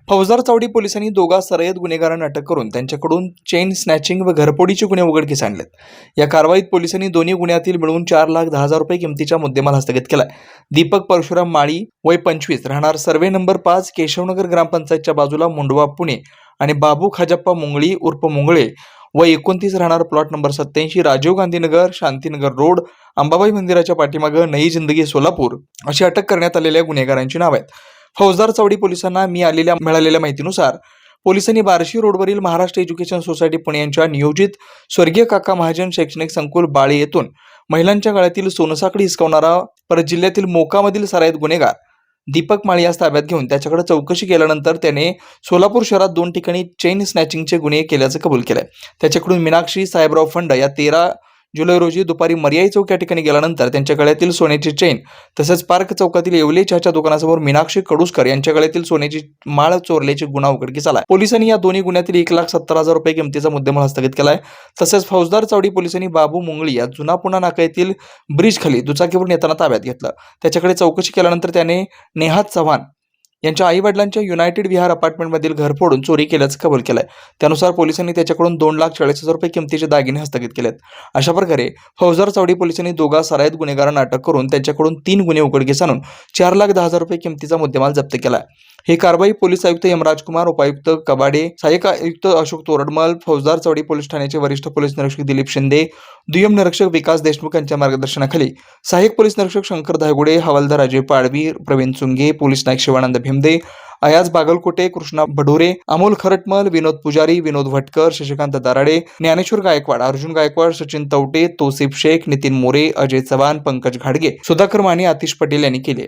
फौजदार चावडी पोलिसांनी दोघा सराईत गुन्हेगारांना अटक करून त्यांच्याकडून चेन स्नॅचिंग व घरफोडीचे गुन्हे उघडकीस आणलेत। या कारवाईत पोलिसांनी दोन्ही गुन्ह्यातील मिळून 4,10,000 रुपये किमतीचा मुद्देमाल हस्तगत केलाय। दीपक परशुराम माळी वय 25 राहणार सर्वे नंबर 5 केशवनगर ग्रामपंचायतच्या बाजूला मुंडवा पुणे आणि बाबू खाजप्पा मुंगळी उर्फ मुंगळे वय 29 राहणार plot number 87 Rajiv Gandhi Nagar Shantinagar road Ambabai मंदिराच्या पाठीमागे नई जिंदगी सोलापूर अशी अटक करण्यात आलेल्या गुन्हेगारांची नावे आहेत। फौजदार चावडी पोलिसांना मिळालेल्या माहितीनुसार पोलिसांनी बार्शी रोडवरील महाराष्ट्र एज्युकेशन सोसायटी पुणे यांच्या नियोजित स्वर्गीय काका महाजन शैक्षणिक संकुल बाळे येथून महिलांच्या गळ्यातील सोनसाकडी हिसकावणारा परत जिल्ह्यातील मोकामधील सराईत गुन्हेगार दीपक माळी यास ताब्यात घेऊन त्याच्याकडे चौकशी केल्यानंतर त्याने सोलापूर शहरात 2 ठिकाणी चेन स्नॅचिंगचे गुन्हे केल्याचं कबूल केलंय। त्याच्याकडून मीनाक्षी साहेबराव फंड या 13 जुलै रोजी दुपारी मर्याई चौक या ठिकाणी गेल्यानंतर त्यांच्या गळ्यातील सोन्याची चेन तसेच पार्क चौकातील येवले चहाच्या दुकानासमोर मीनाक्षी कडुसकर यांच्या गळ्यातील सोन्याची माळ चोरल्याची गुन्हा उघडकीस आला। पोलिसांनी या दोन्ही गुन्ह्यातील 1,70,000 रुपये किमतीचा मुद्देमाल हस्तगत केलाय। तसेच फौजदार चावडी पोलिसांनी बाबू मुंगळी या जुना पुणा नाका येथील ब्रिज खाली दुचाकीवरून येताना ताब्यात घेतलं। त्याच्याकडे चौकशी केल्यानंतर त्याने नेहात चव्हाण यांच्या आई वडिलांच्या युनायटेड विहार अपार्टमेंटमधील घर फोडून चोरी केल्याचं कबूल केलंय। त्यानुसार पोलिसांनी त्याच्याकडून 2,40,000 रुपये किमतीचे दागिने हस्तगत केलेत। अशा प्रकारे फौजदार चावडी पोलिसांनी दोघा सराईत गुन्हेगारांना अटक करून त्यांच्याकडून 3 गुन्हे उघडकीस आणून 4,10,000 रुपये किमतीचा मुद्देमाल जप्त केलाय। ही कारवाई पोलीस आयुक्त यमराज कुमार, उपायुक्त कबाडे, सहाय्यक आयुक्त अशोक तोरडमल, फौजदार चावडी पोलीस ठाण्याचे वरिष्ठ पोलीस निरीक्षक दिलीप शिंदे, दुय्यम निरीक्षक विकास देशमुख यांच्या मार्गदर्शनाखाली सहाय्यक पोलीस निरीक्षक शंकर धायगुडे, हवालदार अजय पाडवी, प्रवीण चुंगे, पोलीस नाईक शिवानंद भिमदे, अयाज बागलकोटे, कृष्णा बढोरे, अमोल खरटमल, विनोद पुजारी, विनोद भटकर, शशिकांत दाराडे, ज्ञानेश्वर गायकवाड, अर्जुन गायकवाड, सचिन तवटे, तौसिफ शेख, नितीन मोरे, अजय चव्हाण, पंकज घाडगे, सुधाकर माने, आतिश पटेल यांनी केले।